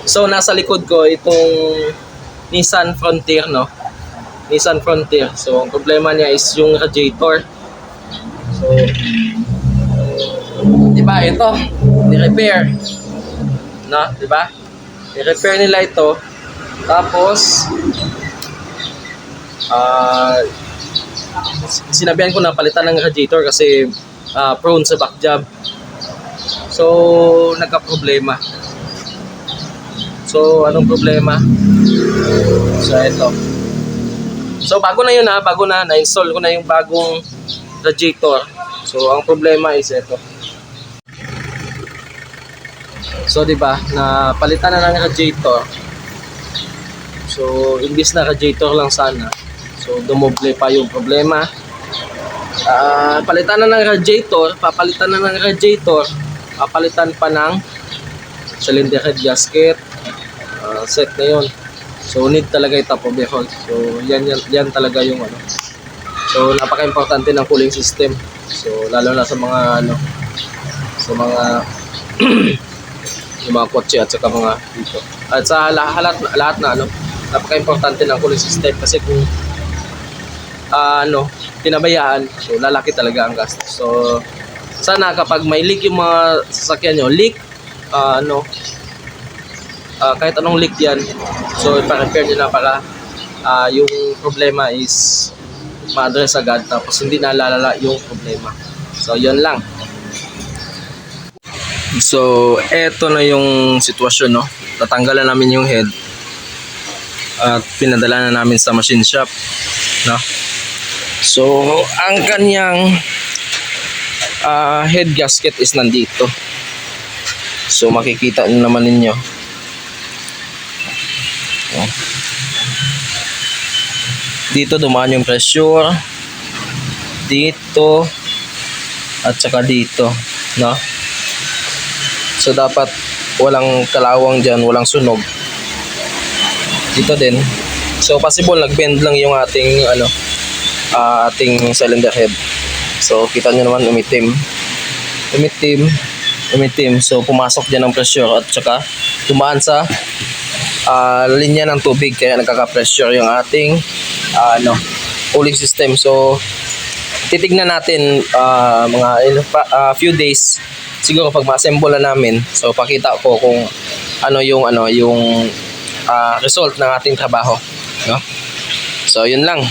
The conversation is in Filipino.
So nasa likod ko itong Nissan Frontier, no? Nissan Frontier. So ang problema niya is yung radiator. So, di ba ito? Ni-repair. No, di ba? Ni-repair nila ito. Tapos sinabihan ko na palitan ng radiator kasi prone sa back jab. So, nagka-problema. So, anong problema? So, ito. So, bago na yun bago na. Na-install ko na yung bagong radiator. So, ang problema is ito. So, di ba, napalitan na ng radiator. So, imbis na radiator lang sana. So, dumoble pa yung problema. Palitan na ng radiator, papalitan na ng radiator, papalitan pa ng cylinder head gasket. Set na yun. So, need talaga yung top overhaul. So, yan talaga yung ano. So, napaka-importante ng cooling system. So, lalo na sa mga ano, sa mga yung mga kotse at saka mga dito. At sa lahat na ano, napaka-importante ng cooling system kasi kung pinabayaan, so lalaki talaga ang gastos. So, sana kapag may leak yung mga sasakyan nyo, leak, kahit anong leak yan, so ipa-repair nyo na para yung problema is ma-address agad tapos hindi na lalala yung problema. So, yun lang. So, eto na yung sitwasyon, no? Tatanggalan namin yung head at pinadala na namin sa machine shop, no? So, ang kanyang head gasket is nandito. So, makikita nyo naman ninyo. Dito dumaan yung pressure. Dito. At saka dito. No? So, dapat walang kalawang dyan, walang sunog. Dito din. So, possible nag-bend lang yung ating ating cylinder head. So, kita nyo naman umitim. So, pumasok dyan ang pressure at saka tumaan sa linya ng tubig kaya nagkaka-pressure yung ating cooling system. So, titignan natin mga few days siguro pag ma-assemble na namin. So, pakita ko kung ano yung result ng ating trabaho, no? So, yun lang.